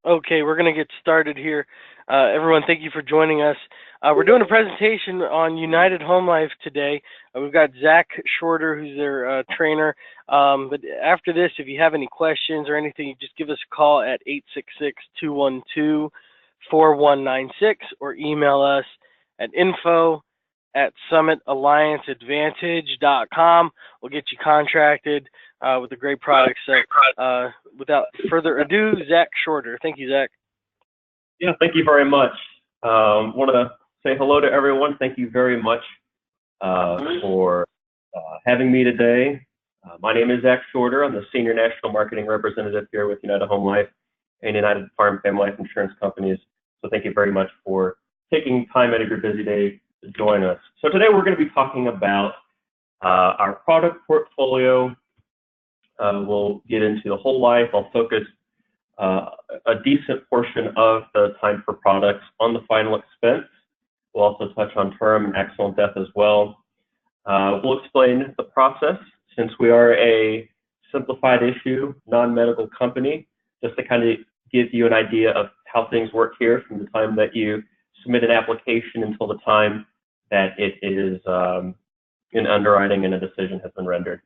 Okay, we're going to get started here. Everyone, thank you for joining us. We're doing a presentation on United Home Life today. We've got Zach Shorter, who's their trainer. But after this, if you have any questions or anything, you just give us a call at 866-212-4196 or email us at info@summitallianceadvantage.com. We'll get you contracted with a great product. So without further ado, Zach Shorter. Thank you, Zach. Yeah, thank you very much. Want to say hello to everyone. Thank you very much for having me today. My name is Zach Shorter. I'm the Senior National Marketing Representative here with United Home Life and United Farm Family Life Insurance Companies. So thank you very much for taking time out of your busy day to join us. So today we're going to be talking about our product portfolio. We'll get into the whole life. I'll focus a decent portion of the time for products on the final expense. We'll also touch on term and accidental death as well. We'll explain the process since we are a simplified issue, non-medical company, just to kind of give you an idea of how things work here from the time that you submit an application until the time that it is in underwriting and a decision has been rendered.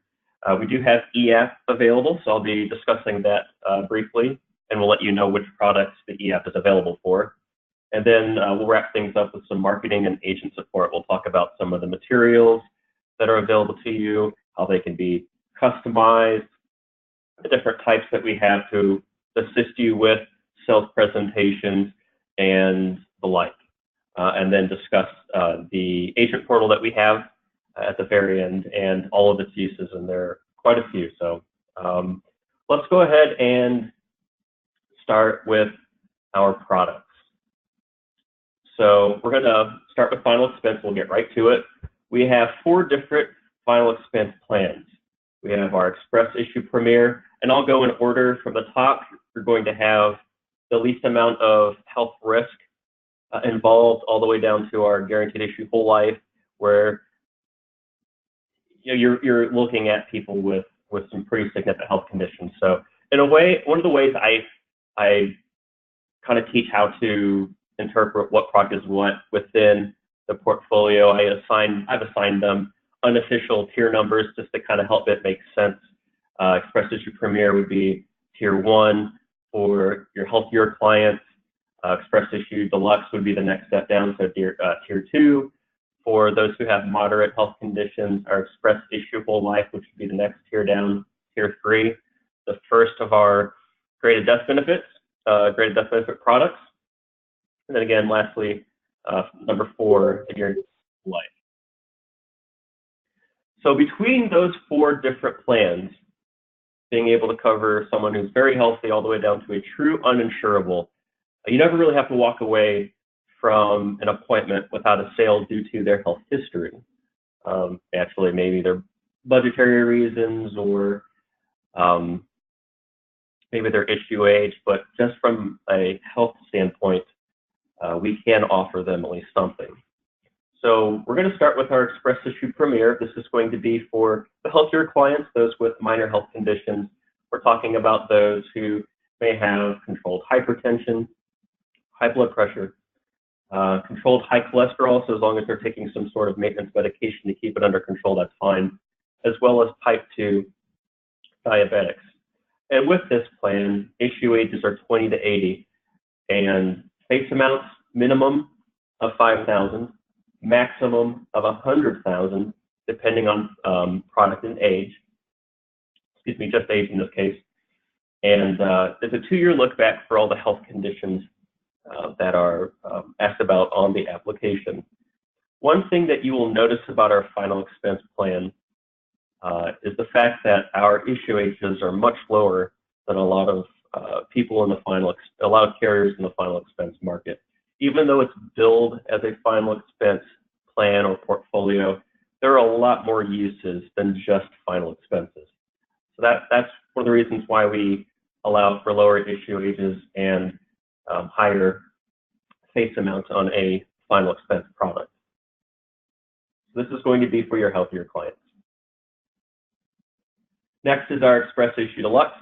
We do have EAP available, so I'll be discussing that briefly, and we'll let you know which products the EAP is available for. And then we'll wrap things up with some marketing and agent support. We'll talk about some of the materials that are available to you, how they can be customized, the different types that we have to assist you with, sales presentations, and the like. And then discuss the agent portal that we have at the very end and all of its uses, and there are quite a few. So let's go ahead and start with our products. So we're going to start with final expense. We'll get right to it. We have 4 different final expense plans. We have our Express Issue Premier, and I'll go in order from the top. You're going to have the least amount of health risk involved, all the way down to our Guaranteed Issue Whole Life, where you're looking at people with some pretty significant health conditions. So in a way, one of the ways I kind of teach how to interpret what product is what within the portfolio, I've assigned them unofficial tier numbers just to kind of help it make sense. Express Issue Premier would be tier 1 for your healthier clients. Express Issue Deluxe would be the next step down, so tier 2. For those who have moderate health conditions, our Express Issue Whole Life, which would be the next tier down, tier 3. The first of our graded death benefit products. And then again, lastly, number 4, the Guaranteed Life. So between those 4 different plans, being able to cover someone who's very healthy all the way down to a true uninsurable, you never really have to walk away from an appointment without a sale due to their health history. Actually, maybe they're budgetary reasons or maybe their issue age, but just from a health standpoint, we can offer them at least something. So we're going to start with our Express Issue Premier. This is going to be for the healthier clients, those with minor health conditions. We're talking about those who may have controlled hypertension, high blood pressure, controlled high cholesterol, so as long as they're taking some sort of maintenance medication to keep it under control, that's fine, as well as type 2 diabetics. And with this plan, issue ages are 20 to 80, and face amounts minimum of $5,000, maximum of $100,000, depending on product and age. Excuse me, just age in this case. And there's a 2-year look back for all the health conditions that are asked about on the application. One thing that you will notice about our final expense plan is the fact that our issue ages are much lower than a lot of people in the a lot of carriers in the final expense market. Even though it's billed as a final expense plan or portfolio, there are a lot more uses than just final expenses. So that's one of the reasons why we allow for lower issue ages and higher face amounts on a final expense product. This is going to be for your healthier clients. Next is our Express Issue Deluxe,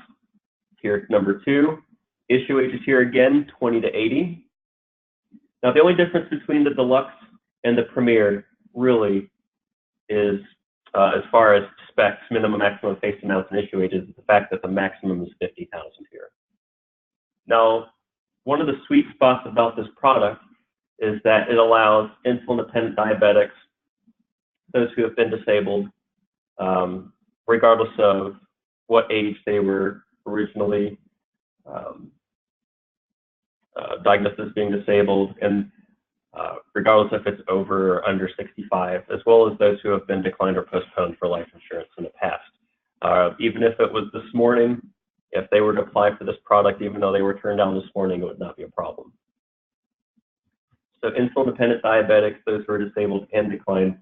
tier number 2. Issue age is here again, 20 to 80. Now, the only difference between the Deluxe and the Premier really is, as far as specs, minimum, maximum face amounts, and issue ages, is the fact that the maximum is 50,000 here. Now, one of the sweet spots about this product is that it allows insulin-dependent diabetics, those who have been disabled, regardless of what age they were originally diagnosed as being disabled, and regardless if it's over or under 65, as well as those who have been declined or postponed for life insurance in the past. Even if it was this morning, if they were to apply for this product, even though they were turned down this morning, it would not be a problem. So insulin-dependent diabetics, those who are disabled and declined,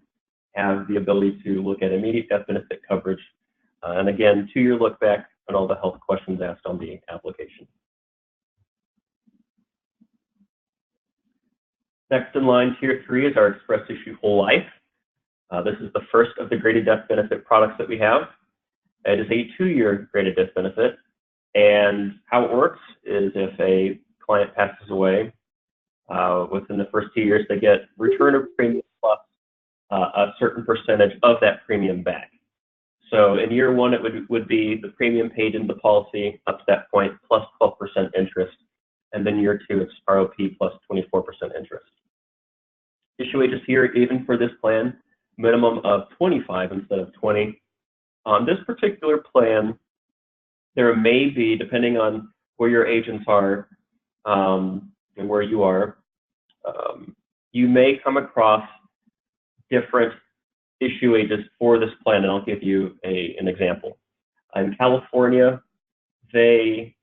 have the ability to look at immediate death benefit coverage. And again, 2-year look back on all the health questions asked on the application. Next in line, Tier 3, is our Express Issue Whole Life. This is the first of the graded death benefit products that we have. It is a 2-year graded death benefit. And how it works is if a client passes away, within the first 2 years, they get return of premium plus a certain percentage of that premium back. So in year 1, it would be the premium paid into the policy up to that point plus 12% interest. And then year 2, it's ROP plus 24% interest. Issue ages here, even for this plan, minimum of 25 instead of 20. On this particular plan, there may be, depending on where your agents are and where you are, you may come across different issue ages for this plan, and I'll give you an example. In California, they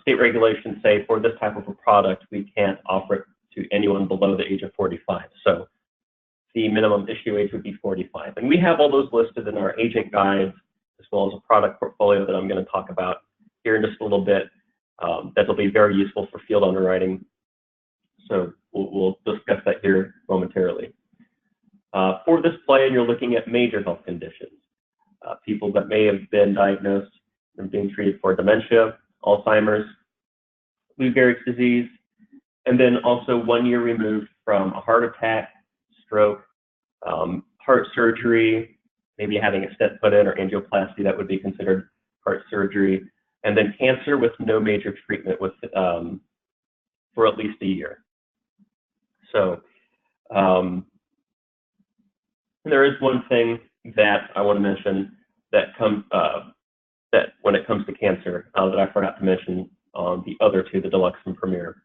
state regulations say for this type of a product, we can't offer it to anyone below the age of 45. So the minimum issue age would be 45. And we have all those listed in our agent guides, as well as a product portfolio that I'm going to talk about here in just a little bit. That'll be very useful for field underwriting. So we'll discuss that here momentarily. For this plan, you're looking at major health conditions. People that may have been diagnosed and being treated for dementia, Alzheimer's, Lou Gehrig's disease, and then also 1 year removed from a heart attack, stroke, heart surgery, maybe having a stent put in or angioplasty, that would be considered heart surgery, and then cancer with no major treatment with, for at least a year. So there is one thing that I want to mention that that when it comes to cancer that I forgot to mention on the other two, the Deluxe and Premier.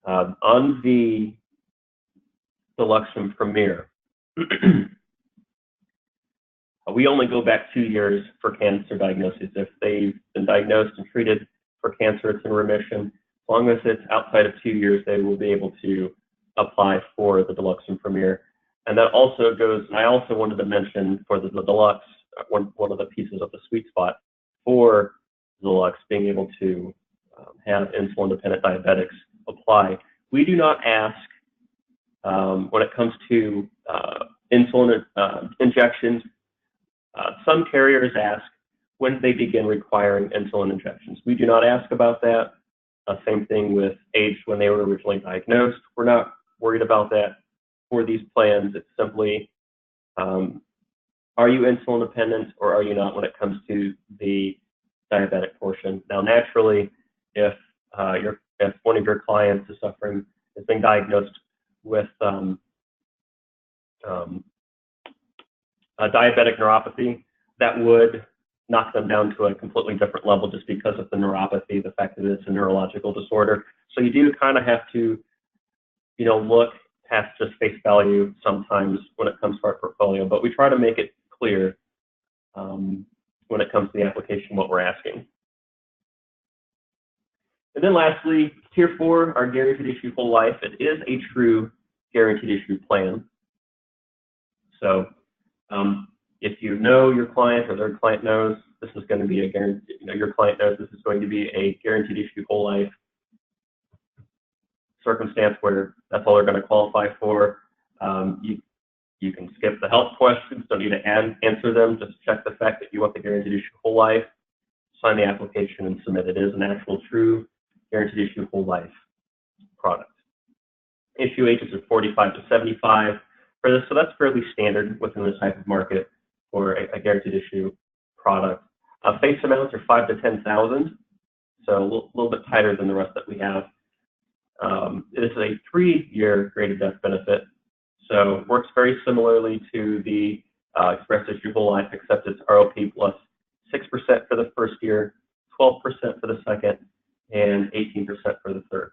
On the Deluxe and Premier, we only go back 2 years for cancer diagnosis. If they've been diagnosed and treated for cancer, it's in remission. As long as it's outside of 2 years, they will be able to apply for the Deluxe and Premier. And that also goes, and I also wanted to mention for the Deluxe, one of the pieces of the sweet spot for Deluxe, being able to have insulin-dependent diabetics apply. We do not ask, when it comes to insulin injections, some carriers ask when they begin requiring insulin injections. We do not ask about that. Same thing with age when they were originally diagnosed. We're not worried about that. For these plans, it's simply, are you insulin dependent or are you not when it comes to the diabetic portion? Now, naturally, if one of your clients is suffering, has been diagnosed with a diabetic neuropathy, that would knock them down to a completely different level just because of the neuropathy, the fact that it's a neurological disorder. So you do kind of have to, look past just face value sometimes when it comes to our portfolio, but we try to make it clear when it comes to the application what we're asking. And then lastly, Tier 4, our guaranteed issue whole life. It is a true guaranteed issue plan. So if you know your client or their client knows this is going to be a guarantee, your client knows this is going to be a guaranteed issue whole life circumstance where that's all they're going to qualify for. You can skip the health questions, don't need to answer them, just check the fact that you want the guaranteed issue whole life, sign the application and submit it. It is an actual true guaranteed issue whole life product. Issue ages are 45 to 75 for this, so that's fairly standard within this type of market for a guaranteed issue product. Face amounts are 5 to 10,000, so a little bit tighter than the rest that we have. This is a 3-year graded death benefit, so it works very similarly to the express issue whole life, except it's ROP plus 6% for the first year, 12% for the second, and 18% for the third.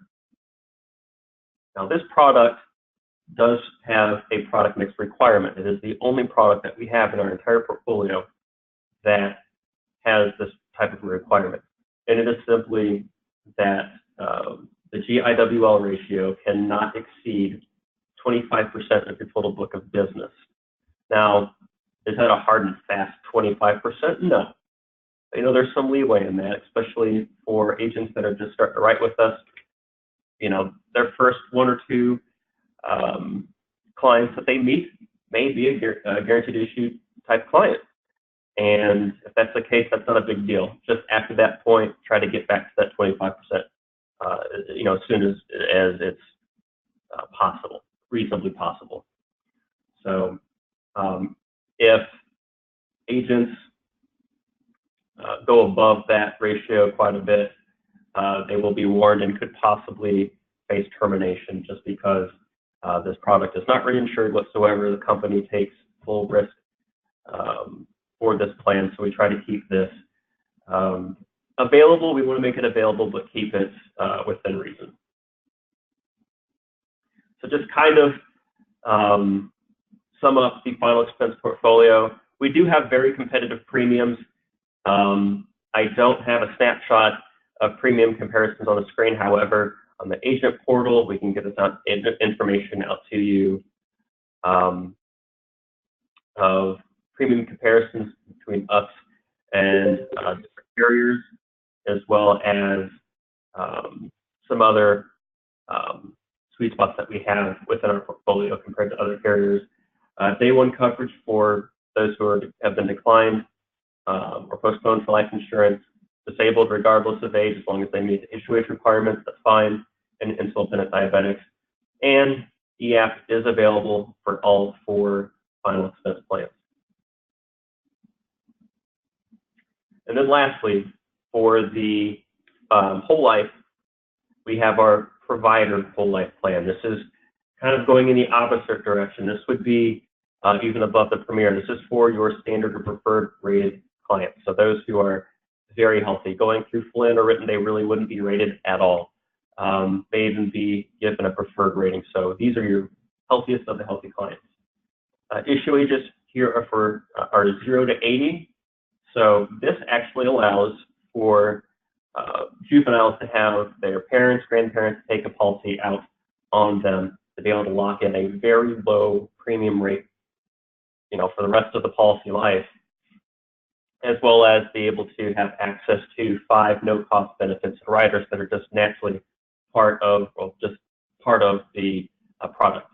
Now, this product does have a product mix requirement. It is the only product that we have in our entire portfolio that has this type of requirement. And it is simply that the GIWL ratio cannot exceed 25% of your total book of business. Now, is that a hard and fast 25%? No. You know, there's some leeway in that, especially for agents that are just starting to write with us. You know, their first 1 or 2 clients that they meet may be a guaranteed issue type client. And if that's the case, that's not a big deal. Just after that point, try to get back to that 25%, you know, as soon as it's possible, reasonably possible. So if agents go above that ratio quite a bit, they will be warned and could possibly face termination just because this product is not reinsured whatsoever. The company takes full risk for this plan, so we try to keep this available. We want to make it available, but keep it within reason. So just kind of sum up the final expense portfolio. We do have very competitive premiums. I don't have a snapshot of premium comparisons on the screen. However, on the agent portal, we can get this information out to you of premium comparisons between us and different carriers, as well as some other sweet spots that we have within our portfolio compared to other carriers. Day one coverage for those who have been declined or postponed for life insurance, disabled regardless of age, as long as they meet the issue age requirements, that's fine, and insulin-dependent diabetics. And EAP is available for all 4 final expense plans. And then lastly, for the whole life, we have our provider whole life plan. This is kind of going in the opposite direction. This would be even above the premier. This is for your standard or preferred rated clients. So those who are very healthy, going through Flynn or written, they really wouldn't be rated at all. They even be given a preferred rating. So these are your healthiest of the healthy clients. Issue ages here are 0 to 80. So this actually allows for juveniles to have their parents, grandparents take a policy out on them to be able to lock in a very low premium rate, you know, for the rest of the policy life, as well as be able to have access to 5 no-cost benefits and riders that are just naturally part of the product.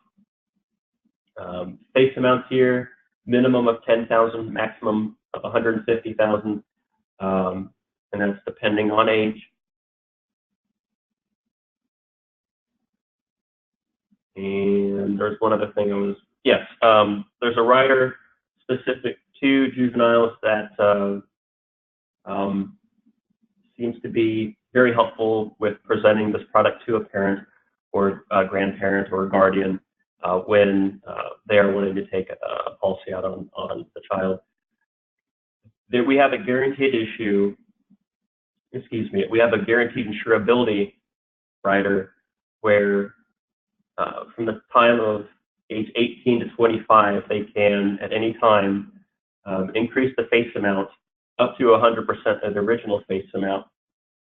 Face amounts here, minimum of 10,000, maximum of 150,000, and that's depending on age. And there's one other thing there's a rider specific to juveniles that seems to be very helpful with presenting this product to a parent or a grandparent or a guardian when they are wanting to take a policy out on the child. We have a guaranteed issue, we have a guaranteed insurability rider where from the time of age 18 to 25, they can at any time increase the face amount up to 100% of the original face amount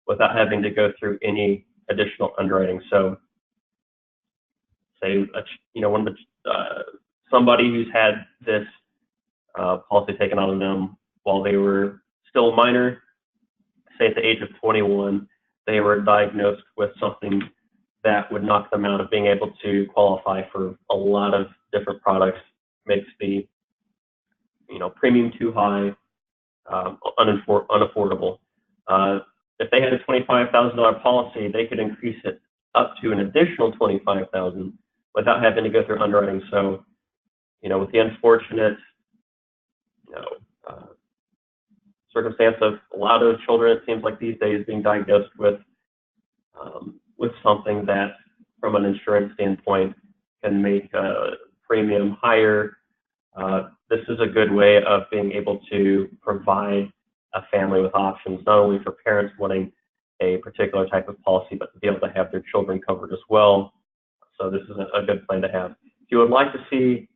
without having to go through any additional underwriting. So say, somebody who's had this policy taken out of them while they were still a minor, say at the age of 21, they were diagnosed with something that would knock them out of being able to qualify for a lot of different products, makes the premium too high, unaffordable. if they had a $25,000 policy, they could increase it up to an additional $25,000 without having to go through underwriting. So, with the unfortunate, circumstance of a lot of children, it seems like these days, being diagnosed with something that, from an insurance standpoint, can make a premium higher. This is a good way of being able to provide a family with options, not only for parents wanting a particular type of policy, but to be able to have their children covered as well. So this is a good plan to have. If you would like to see,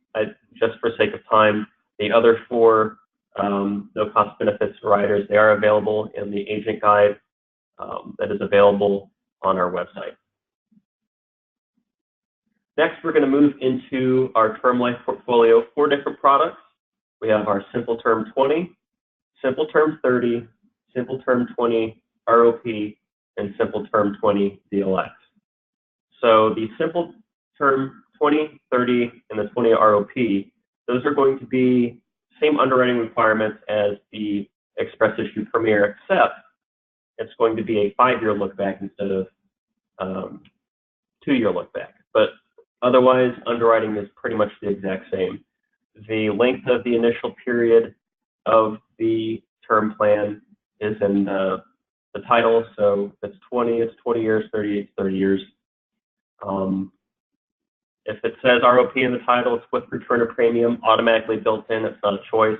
just for sake of time, the other 4 no cost benefits riders, they are available in the agent guide that is available on our website. Next, we're going to move into our term life portfolio, 4 different products. We have our Simple Term 20, Simple Term 30, Simple Term 20 ROP, and Simple Term 20 DLX. So the Simple Term 20, 30, and the 20 ROP, those are going to be same underwriting requirements as the Express Issue Premier, except it's going to be a 5-year look back instead of 2-year look back. But otherwise, underwriting is pretty much the exact same. The length of the initial period of the term plan is in the title. So if it's 20, it's 20 years, 30, it's 30 years. If it says ROP in the title, it's with return of premium automatically built in. It's not a choice.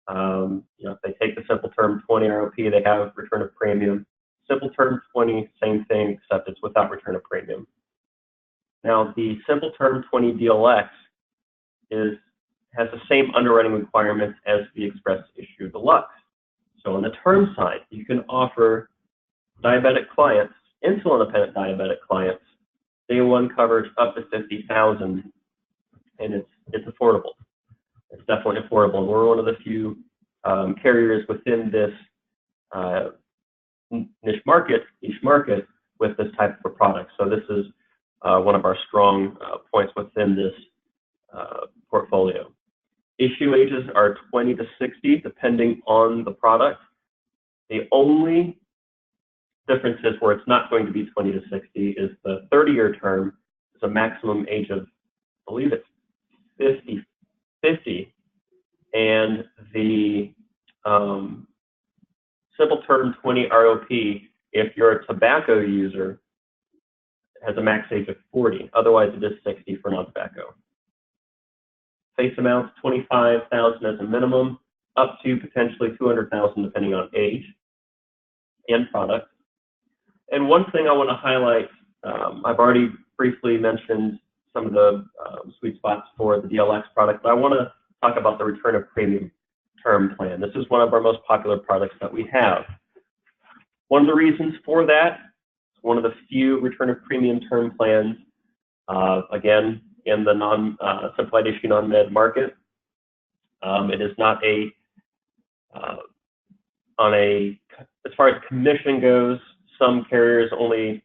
If they take the Simple Term 20 ROP, they have return of premium. Simple Term 20, same thing, except it's without return of premium. Now, the Simple Term 20 DLX has the same underwriting requirements as the Express Issue Deluxe. So on the term side, you can offer diabetic clients, insulin-dependent diabetic clients, day 1 coverage up to $50,000, and it's affordable. It's definitely affordable, and we're one of the few carriers within this niche market with this type of a product. So this is one of our strong points within this portfolio. Issue ages are 20 to 60, depending on the product. The only difference is where it's not going to be 20 to 60 is the 30-year term is a maximum age of, I believe it's 50, and the Simple Term 20 ROP, if you're a tobacco user, has a max age of 40. Otherwise, it is 60 for non-tobacco. Face amounts, $25,000 as a minimum, up to potentially $200,000 depending on age and product. And one thing I want to highlight, I've already briefly mentioned some of the sweet spots for the DLX product, but I want to talk about the return of premium term plan. This is one of our most popular products that we have. One of the reasons for that, one of the few return of premium term plans, again, in the simplified issue non-med market. It is not as far as commission goes, some carriers only,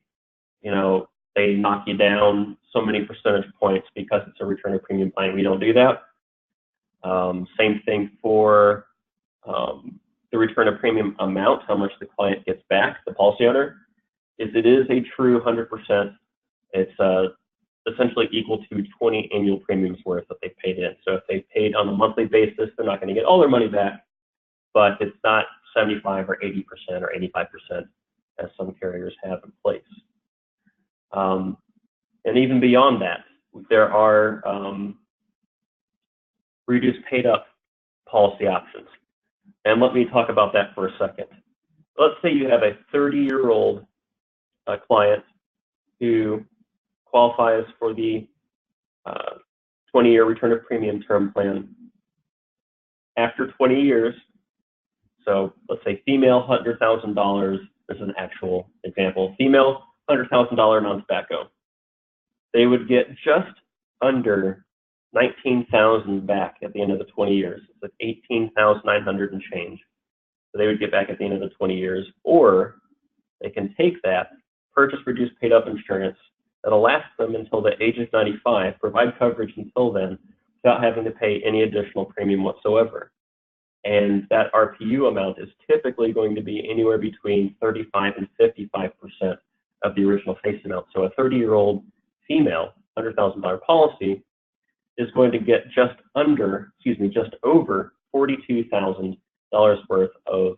they knock you down so many percentage points because it's a return of premium plan. We don't do that. Same thing for the return of premium amount, how much the client gets back, the policy owner. It is a true 100%. It's essentially equal to 20 annual premiums worth that they paid in. So if they paid on a monthly basis, they're not going to get all their money back, but it's not 75 or 80% or 85% as some carriers have in place. And even beyond that, there are reduced paid up policy options. And let me talk about that for a second. Let's say you have a 30-year-old client who qualifies for the 20-year return of premium term plan. After 20 years, so let's say female, $100,000, this is an actual example, female, $100,000 non-tobacco. They would get just under $19,000 back at the end of the 20 years. It's like $18,900 and change. So they would get back at the end of the 20 years, or they can take that, purchase reduced paid up insurance that'll last them until the age of 95, provide coverage until then without having to pay any additional premium whatsoever. And that RPU amount is typically going to be anywhere between 35 and 55% of the original face amount. So a 30-year-old female $100,000 policy is going to get just over $42,000 worth of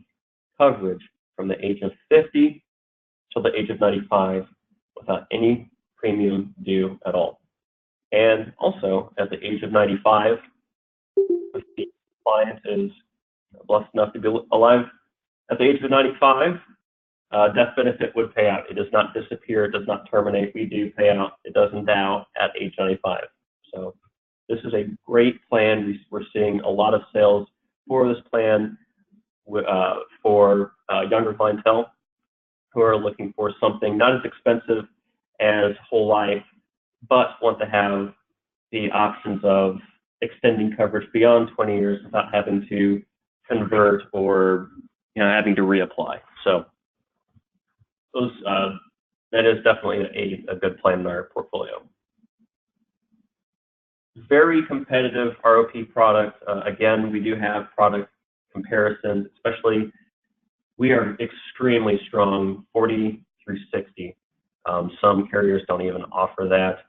coverage from the age of 50 till the age of 95 without any premium due at all. And also, at the age of 95, if the client is blessed enough to be alive at the age of 95, death benefit would pay out. It does not disappear. It does not terminate. We do pay out. It does endow at age 95. So this is a great plan. We're seeing a lot of sales for this plan for younger clientele who are looking for something not as expensive as whole life, but want to have the options of extending coverage beyond 20 years without having to convert or having to reapply. So those that is definitely a good plan in our portfolio. Very competitive ROP product. Again, we do have product comparisons, especially we are extremely strong, 40 through 60. Some carriers don't even offer that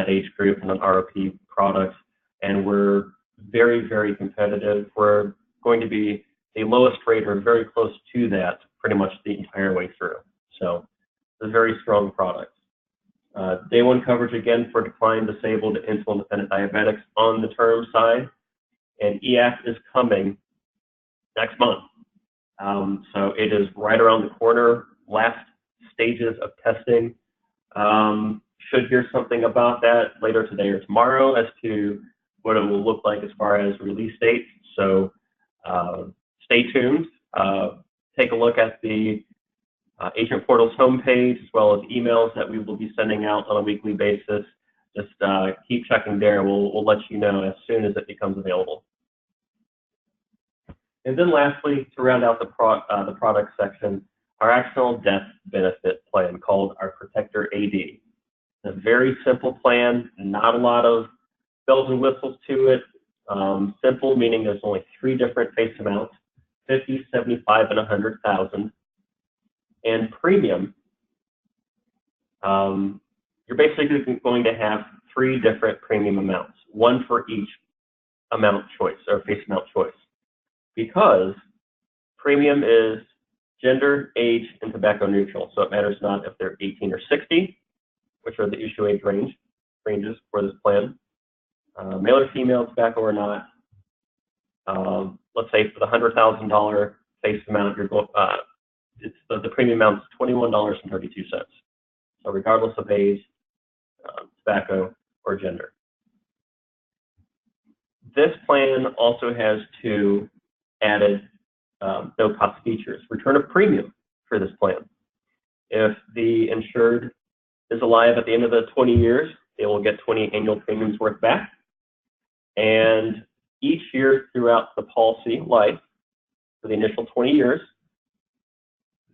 age group in an ROP product, and we're very, very competitive. We're going to be the lowest rate or very close to that pretty much the entire way through. So it's a very strong product. Day one coverage again for declined, disabled, insulin-dependent diabetics on the term side, and EAP is coming next month. So it is right around the corner, last stages of testing. Should hear something about that later today or tomorrow as to what it will look like as far as release dates. So stay tuned. Take a look at the Agent Portal's homepage, as well as emails that we will be sending out on a weekly basis. Just keep checking there. We'll let you know as soon as it becomes available. And then lastly, to round out the product section, our accidental death benefit plan called our Protector AD. It's a very simple plan, not a lot of bells and whistles to it. Simple meaning there's only 3 different face amounts, 50, 75, and 100,000. And premium, you're basically going to have 3 different premium amounts, one for each amount choice or face amount choice, because premium is gender, age, and tobacco neutral. So it matters not if they're 18 or 60, which are the issue age ranges for this plan, male or female, tobacco or not. Let's say for the $100,000 face amount, the premium amount is $21.32. So regardless of age, tobacco, or gender. This plan also has 2 added no-cost features. Return of premium for this plan. If the insured is alive at the end of the 20 years, they will get 20 annual premiums worth back. And each year throughout the policy life, for the initial 20 years,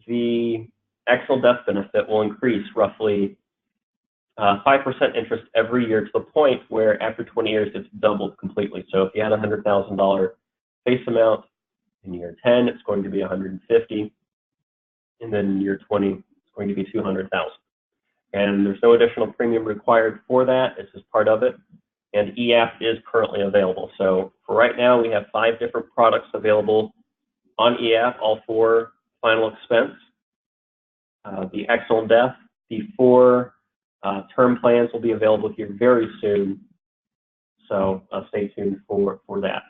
the accidental death benefit will increase roughly 5% interest every year to the point where after 20 years it's doubled completely. So if you had a $100,000 face amount, in year 10 it's going to be 150, and then in year 20 it's going to be 200,000. And there's no additional premium required for that. It's just part of it. And EAP is currently available. So for right now, we have 5 different products available on EAP, all for final expense. The accidental death, the 4 term plans will be available here very soon. So stay tuned for that.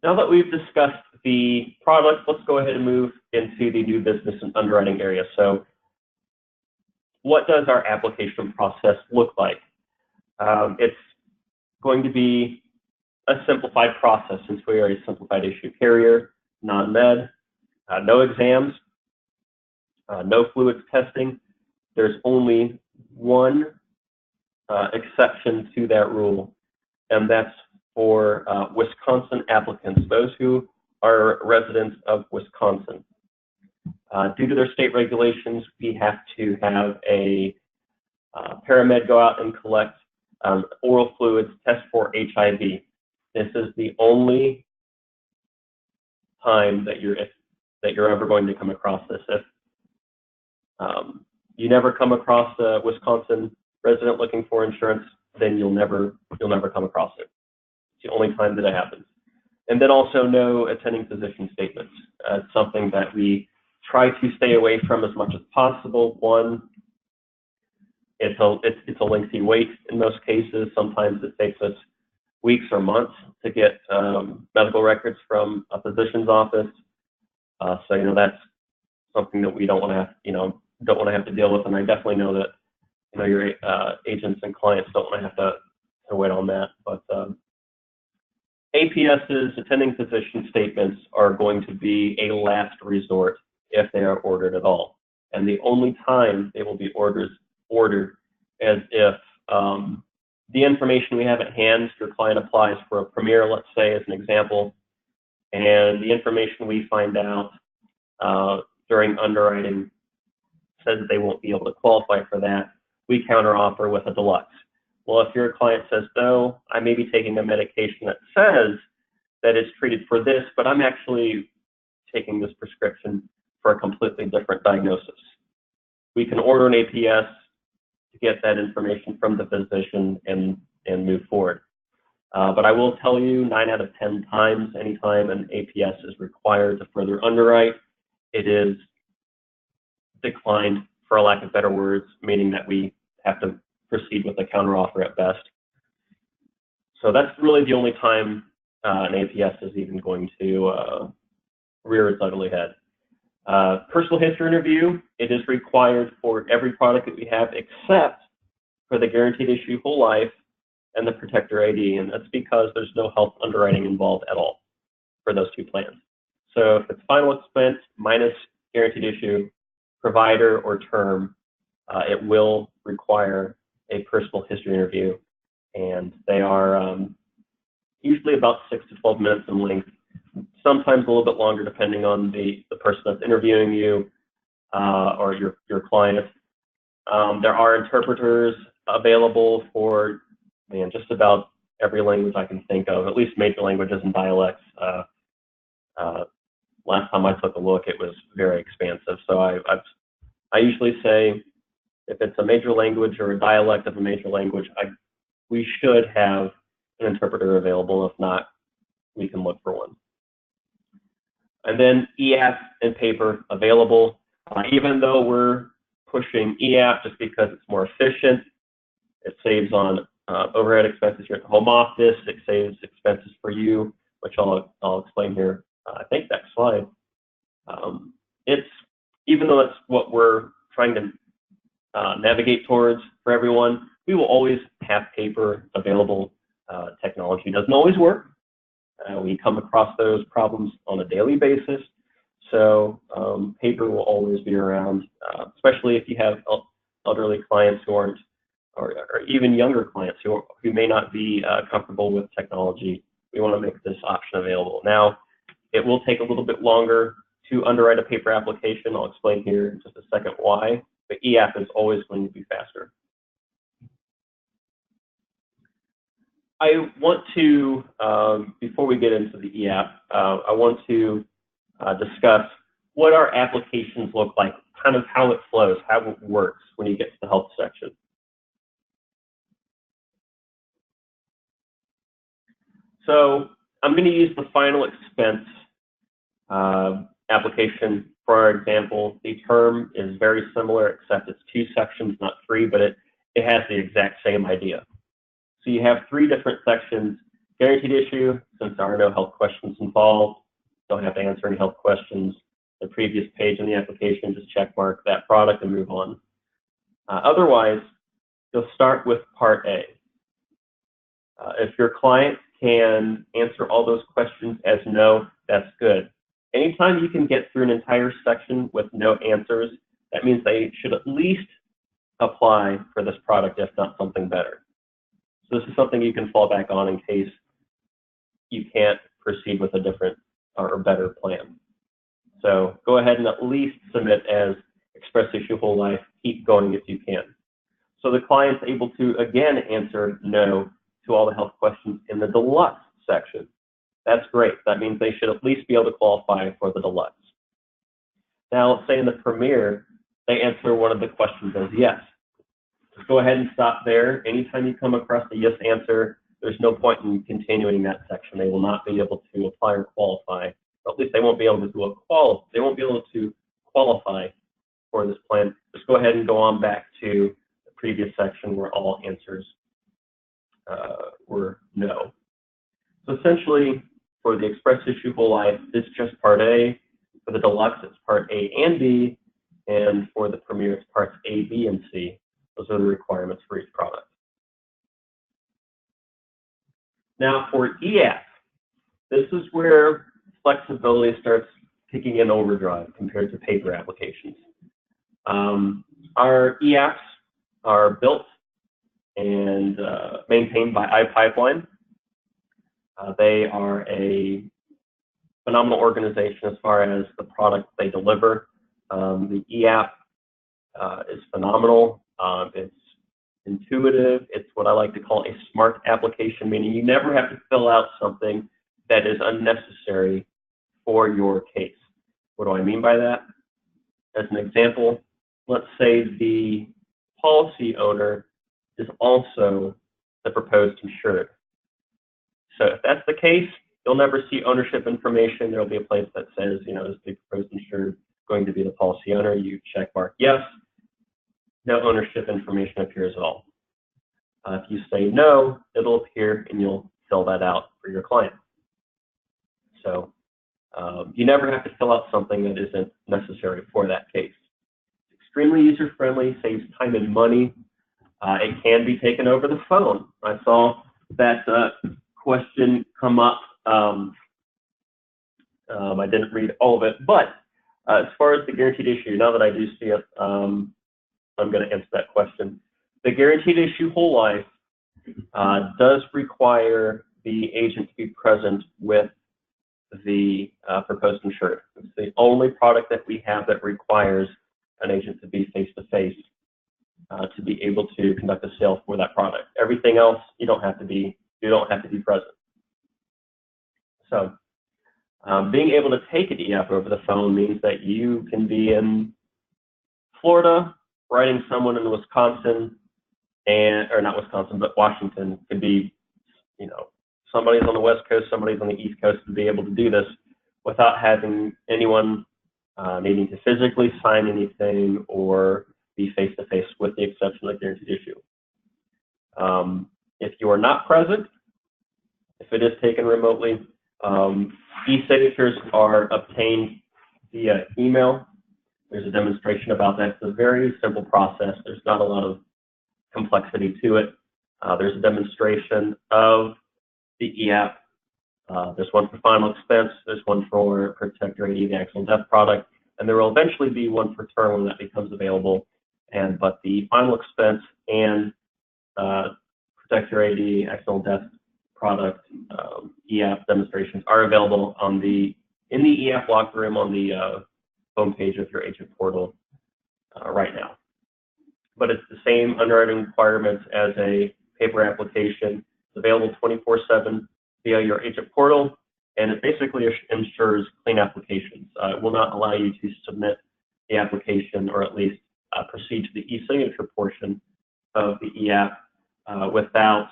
Now that we've discussed the product, let's go ahead and move into the new business and underwriting area. So what does our application process look like? It's going to be a simplified process since we are a simplified issue carrier, non-med, no exams, no fluids testing. There's only one exception to that rule, and that's for Wisconsin applicants, those who are residents of Wisconsin. Due to their state regulations, we have to have a paramed go out and collect oral fluids, test for HIV. This is the only time that you're ever going to come across this. If you never come across a Wisconsin resident looking for insurance, then you'll never come across it. It's the only time that it happens. And then also no attending physician statements. It's something that we try to stay away from as much as possible. One, it's a lengthy wait in most cases. Sometimes it takes us weeks or months to get medical records from a physician's office. So that's something that we don't want to have to deal with. And I definitely know that your agents and clients don't want to have to wait on that. But APS's, attending physician statements, are going to be a last resort if they are ordered at all. And the only time they will be ordered as if the information we have at hand, your client applies for a Premier, let's say, as an example, and the information we find out during underwriting says that they won't be able to qualify for that, we counteroffer with a deluxe. Well, if your client says, no, I may be taking a medication that says that it's treated for this, but I'm actually taking this prescription for a completely different diagnosis, we can order an APS to get that information from the physician and move forward. But I will tell you, 9 out of 10 times, anytime an APS is required to further underwrite, it is declined, for lack of better words, meaning that we have to proceed with a counteroffer at best. So that's really the only time an APS is even going to rear its ugly head. Personal history interview, it is required for every product that we have except for the guaranteed issue whole life and the Protector ID, and that's because there's no health underwriting involved at all for those two plans. So if it's final expense minus guaranteed issue, provider, or term, it will require a personal history interview, and they are usually about 6 to 12 minutes in length, sometimes a little bit longer depending on the person that's interviewing you or your client. There are interpreters available for just about every language I can think of, at least major languages and dialects. Last time I took a look, it was very expansive. So I usually say, if it's a major language or a dialect of a major language, we should have an interpreter available. If not, we can look for one. And then EAP and paper available. Even though we're pushing EAP just because it's more efficient, it saves on overhead expenses here at the home office. It saves expenses for you, which I'll explain here. I think next slide. Even though that's what we're trying to navigate towards for everyone, we will always have paper available. Technology doesn't always work. We come across those problems on a daily basis. So paper will always be around, especially if you have elderly clients who aren't, or even younger clients who may not be comfortable with technology. We want to make this option available. Now, it will take a little bit longer to underwrite a paper application. I'll explain here in just a second why, but EAP is always going to be faster. I want to, before we get into the EAP, I want to discuss what our applications look like, kind of how it flows, how it works when you get to the health section. So I'm going to use the final expense application for our example. The term is very similar, except it's 2 sections, not 3, but it has the exact same idea. So you have 3 different sections. Guaranteed issue, since there are no health questions involved, don't have to answer any health questions. The previous page in the application, just check mark that product and move on. Otherwise, you'll start with Part A. If your client can answer all those questions as no, that's good. Anytime you can get through an entire section with no answers, that means they should at least apply for this product, if not something better. So this is something you can fall back on in case you can't proceed with a different or better plan. So go ahead and at least submit as Express Issue Whole Life. Keep going if you can. So the client's able to, again, answer no to all the health questions in the deluxe section. That's great. That means they should at least be able to qualify for the deluxe. Now, let's say in the Premier, they answer one of the questions as yes. Just go ahead and stop there. Anytime you come across a yes answer, there's no point in continuing that section. They will not be able to apply or qualify. Or at least they won't be able to do a they won't be able to qualify for this plan. Just go ahead and go on back to the previous section where all answers were no. So essentially, for the Express Issue Whole Life, it's just Part A. For the Deluxe, it's Part A and B. And for the Premier, it's Parts A, B, and C. Those are the requirements for each product. Now for EAP, this is where flexibility starts kicking in overdrive compared to paper applications. Our EAPs are built and maintained by iPipeline. They are a phenomenal organization as far as the product they deliver. The EAP is phenomenal. It's intuitive. It's what I like to call a smart application, meaning you never have to fill out something that is unnecessary for your case. What do I mean by that? As an example, let's say the policy owner is also the proposed insured. So if that's the case, you'll never see ownership information. There'll be a place that says, you know, is the proposed insured going to be the policy owner? You check mark yes. No ownership information appears at all. If you say no, it'll appear and you'll fill that out for your client. So you never have to fill out something that isn't necessary for that case. Extremely user-friendly, saves time and money. It can be taken over the phone. I saw that question come up. I didn't read all of it, but as far as the guaranteed issue, now that I do see it, I'm going to answer that question. The guaranteed issue whole life does require the agent to be present with the proposed insured. It's the only product that we have that requires an agent to be face-to-face to be able to conduct a sale for that product. Everything else, you don't have to be present. So being able to take an EAP over the phone means that you can be in Florida, writing someone in Wisconsin, or not Wisconsin, but Washington. Could be, you know, somebody's on the West Coast, somebody's on the East Coast, to be able to do this without having anyone needing to physically sign anything or be face-to-face, with the exception of the guaranteed issue. If you are not present, if it is taken remotely, e-signatures are obtained via email. There's a demonstration about that. It's a very simple process. There's not a lot of complexity to it. There's a demonstration of the EAP. There's one for final expense. There's one for Protector AD, the accidental death product, and there will eventually be one for term when that becomes available. But the final expense and Protector AD, accidental death product EAP demonstrations are available in the EAP locker room on the homepage of your agent portal right now. But it's the same underwriting requirements as a paper application. It's available 24/7 via your agent portal, and it basically ensures clean applications. It will not allow you to submit the application, or at least proceed to the e-signature portion of the EAP without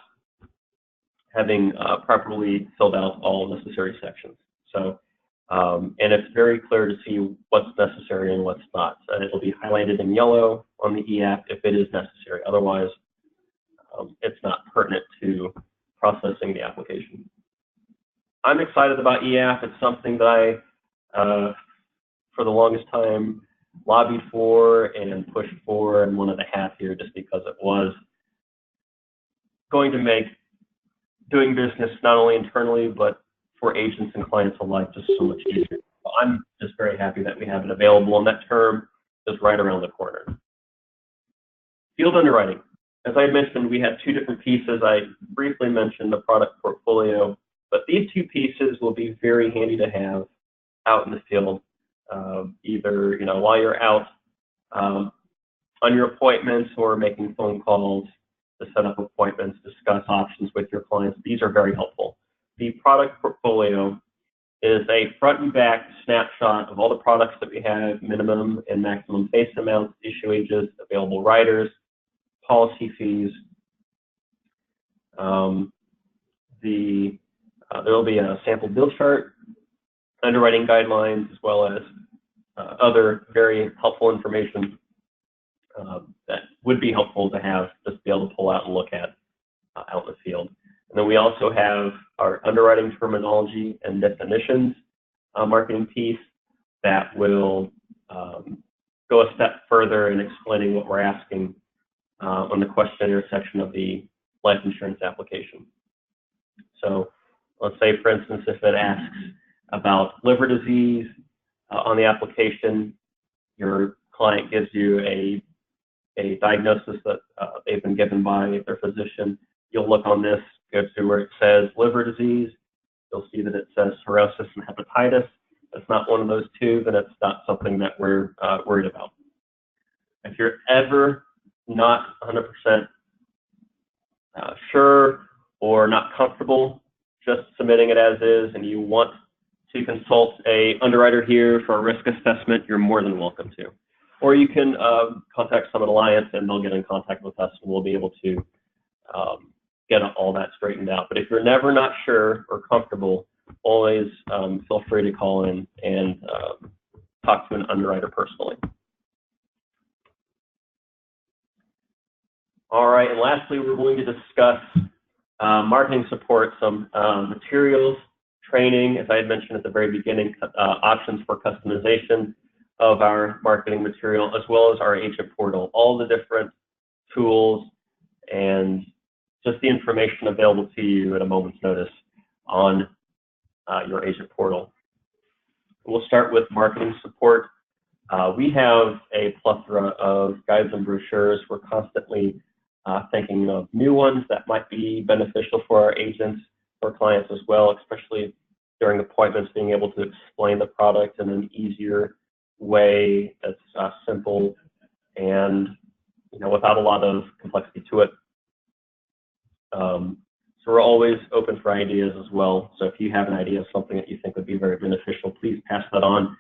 having properly filled out all necessary sections. So, and it's very clear to see what's necessary and what's not. And it'll be highlighted in yellow on the EAP if it is necessary. Otherwise, it's not pertinent to processing the application. I'm excited about EAP. It's something that I, for the longest time, lobbied for and pushed for, and wanted to have here just because it was going to make doing business not only internally but for agents and clients alike just so much easier. So I'm just very happy that we have it available, and that term is right around the corner. Field underwriting. As I mentioned, we have two different pieces. I briefly mentioned the product portfolio, but these two pieces will be very handy to have out in the field, either while you're out on your appointments or making phone calls to set up appointments, discuss options with your clients. These are very helpful. the product portfolio is a front and back snapshot of all the products that we have, minimum and maximum face amounts, issue ages, available riders, policy fees. There will be a sample bill chart, underwriting guidelines, as well as other very helpful information that would be helpful to have, just to be able to pull out and look at out in the field. And then we also have our underwriting terminology and definitions marketing piece that will go a step further in explaining what we're asking on the questionnaire section of the life insurance application. So let's say, for instance, if it asks about liver disease on the application, your client gives you a diagnosis that they've been given by their physician. You'll look on this, go to where it says liver disease. You'll see that it says cirrhosis and hepatitis. If it's not one of those two, then it's not something that we're worried about. If you're ever not 100% sure or not comfortable just submitting it as is, and you want to consult a underwriter here for a risk assessment, you're more than welcome to. Or you can contact Summit Alliance, and they'll get in contact with us, and we'll be able to get all that straightened out. But if you're never not sure or comfortable, always feel free to call in and talk to an underwriter personally. All right, and lastly, we're going to discuss marketing support, some materials, training, as I had mentioned at the very beginning, options for customization of our marketing material, as well as our agent portal, all the different tools and just the information available to you at a moment's notice on your agent portal. We'll start with marketing support. We have a plethora of guides and brochures. We're constantly thinking of new ones that might be beneficial for our agents, for clients as well, especially during appointments, being able to explain the product in an easier way that's simple and without a lot of complexity to it. So we're always open for ideas as well. So if you have an idea of something that you think would be very beneficial, please pass that on,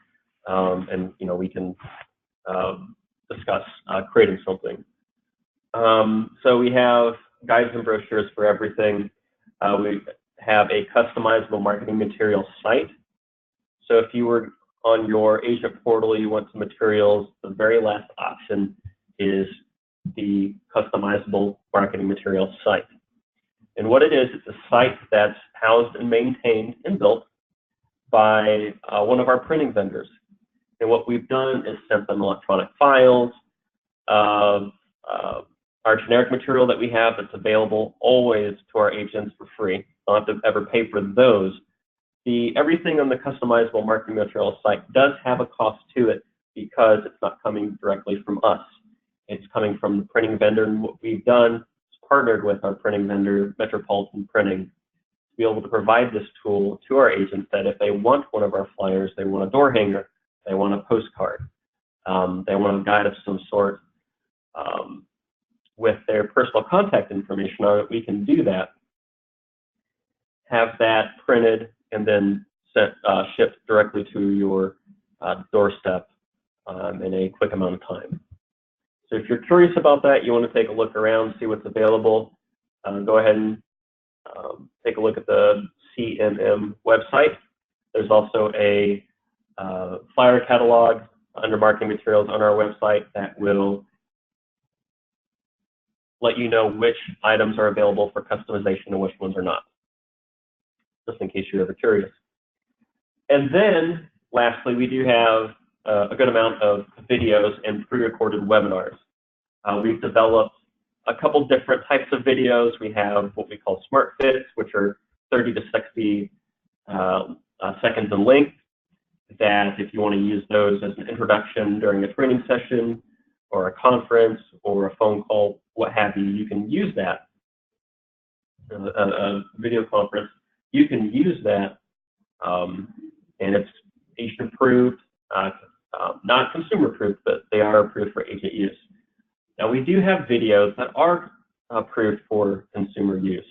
and we can discuss creating something. So we have guides and brochures for everything. We have a customizable marketing material site. So if you were on your agent portal, you want some materials, the very last option is the customizable marketing material site. And what it is, it's a site that's housed and maintained and built by one of our printing vendors. And what we've done is sent them electronic files of our generic material that we have that's available always to our agents for free. Don't have to ever pay for those. Everything on the customizable marketing material site does have a cost to it because it's not coming directly from us. It's coming from the printing vendor, and what we've done is partnered with our printing vendor, Metropolitan Printing, to be able to provide this tool to our agents that if they want one of our flyers, they want a door hanger, they want a postcard, they want a guide of some sort, with their personal contact information on it, we can do that, have that printed, and then shipped directly to your doorstep in a quick amount of time. So if you're curious about that, you want to take a look around, see what's available, go ahead and take a look at the CMM website. There's also a flyer catalog under marketing materials on our website that will let you know which items are available for customization and which ones are not, just in case you're ever curious. And then, lastly, we do have a good amount of videos and pre-recorded webinars. We've developed a couple different types of videos. We have what we call Smart Fits, which are 30 to 60 seconds in length, that if you want to use those as an introduction during a training session or a conference or a phone call, what have you, you can use that, a video conference, you can use that, and it's agent approved, not consumer approved, but they are approved for agent use. Now we do have videos that are approved for consumer use,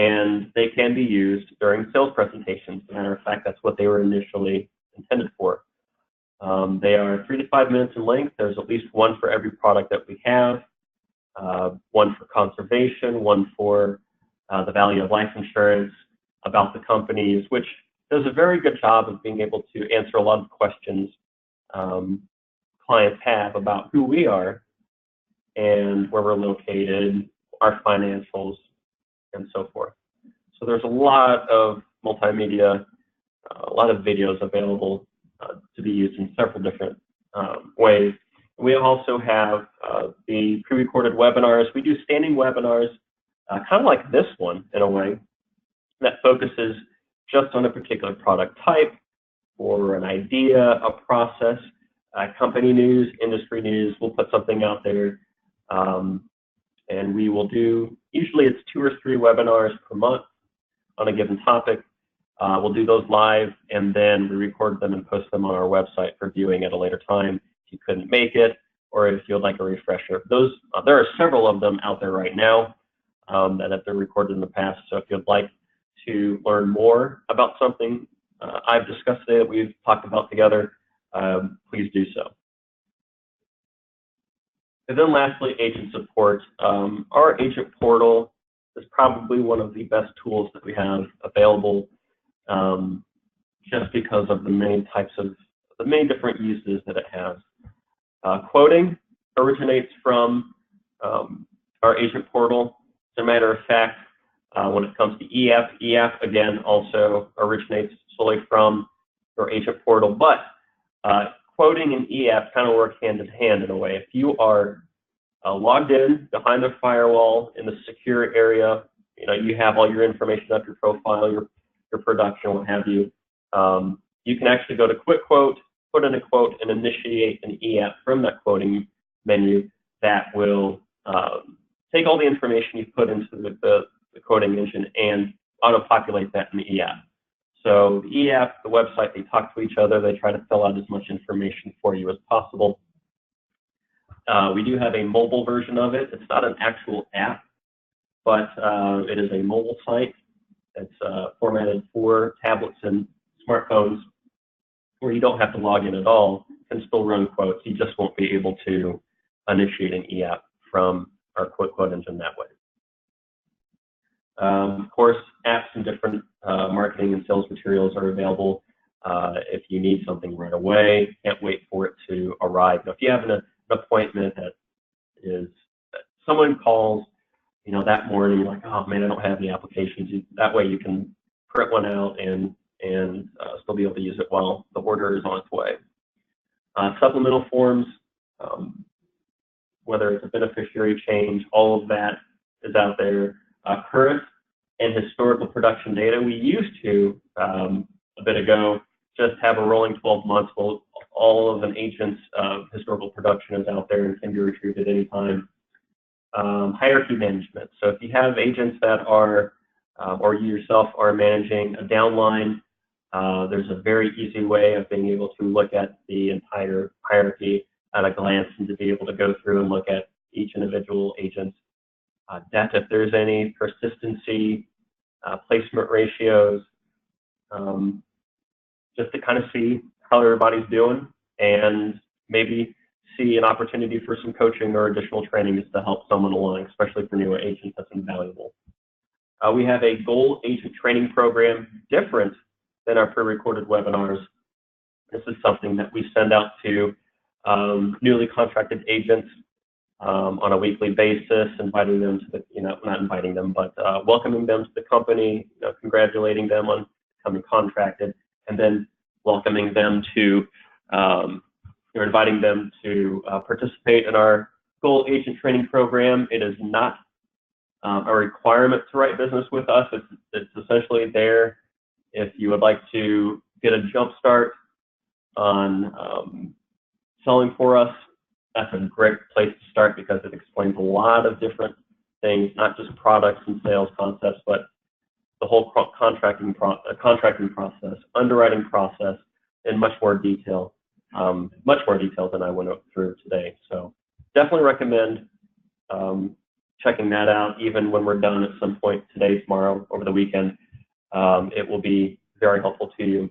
and they can be used during sales presentations. As a matter of fact, that's what they were initially intended for. They are 3 to 5 minutes in length. There's at least one for every product that we have, one for conservation, one for the value of life insurance, about the companies, which does a very good job of being able to answer a lot of questions clients have about who we are and where we're located, our financials, and so forth. So there's a lot of multimedia, a lot of videos available to be used in several different ways. We also have the pre-recorded webinars. We do standing webinars, kind of like this one in a way, that focuses just on a particular product type or an idea, a process, company news, industry news. We'll put something out there, and we will do, usually it's 2 or 3 webinars per month on a given topic. We'll do those live, and then we record them and post them on our website for viewing at a later time if you couldn't make it, or if you'd like a refresher. Those, there are several of them out there right now that have been recorded in the past, so if you'd like to learn more about something I've discussed today that we've talked about together, please do so. And then lastly, agent support. Our agent portal is probably one of the best tools that we have available, just because of the many different uses that it has. Quoting originates from our agent portal. As a matter of fact, when it comes to EAP again also originates solely from your agent portal, but quoting and EAP kind of work hand in hand in a way. If you are logged in behind a firewall in the secure area, you have all your information up, your profile, your production, what have you. You can actually go to Quick Quote, put in a quote, and initiate an EAP from that quoting menu that will take all the information you put into the quoting engine and auto-populate that in the EAP. So the EAP, the website, they talk to each other. They try to fill out as much information for you as possible. We do have a mobile version of it. It's not an actual app, but it is a mobile site. It's formatted for tablets and smartphones where you don't have to log in at all and still run quotes. You just won't be able to initiate an EAP from our Quick Quote engine that way. Of course, apps and different marketing and sales materials are available if you need something right away. Can't wait for it to arrive. Now, if you have an appointment that someone calls, that morning, you're like, oh man, I don't have any applications. That way you can print one out and still be able to use it while the order is on its way. Supplemental forms, whether it's a beneficiary change, all of that is out there. Current and historical production data. We used to, a bit ago, just have a rolling 12 months. Well, all of an agent's historical production is out there and can be retrieved at any time. Hierarchy management. So if you have agents that are, or you yourself are managing a downline, there's a very easy way of being able to look at the entire hierarchy at a glance and to be able to go through and look at each individual agent's data, if there's any persistency, placement ratios, just to kind of see how everybody's doing and maybe see an opportunity for some coaching or additional training just to help someone along, especially for newer agents. That's invaluable. We have a goal agent training program different than our pre-recorded webinars. This is something that we send out to newly contracted agents on a weekly basis, inviting them to the, not inviting them, but welcoming them to the company, congratulating them on becoming contracted, and then welcoming them to, or inviting them to participate in our Goal Agent Training Program. It is not a requirement to write business with us. It's essentially there if you would like to get a jump start on selling for us. That's a great place to start because it explains a lot of different things, not just products and sales concepts, but the whole contracting process, underwriting process in much more detail than I went through today. So definitely recommend checking that out, even when we're done at some point today, tomorrow, over the weekend. It will be very helpful to you.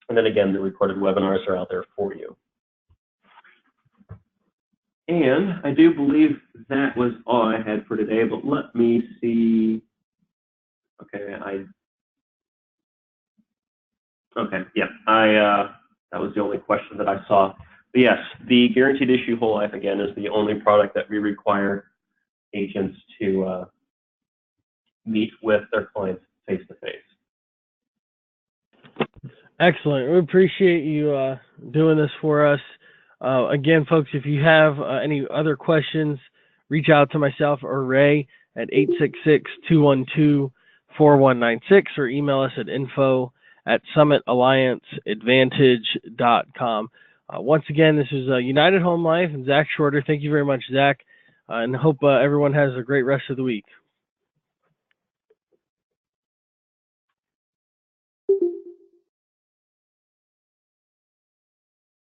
And then again, the recorded webinars are out there for you. And I do believe that was all I had for today, but let me see. Okay, that was the only question that I saw. But yes, the Guaranteed Issue Whole Life, again, is the only product that we require agents to meet with their clients face-to-face. Excellent. We appreciate you doing this for us. Again, folks, if you have any other questions, reach out to myself or Ray at 866-212-4196 or email us at info@summitallianceadvantage.com. Once again, this is United Home Life and Zach Shorter. Thank you very much, Zach, and hope everyone has a great rest of the week.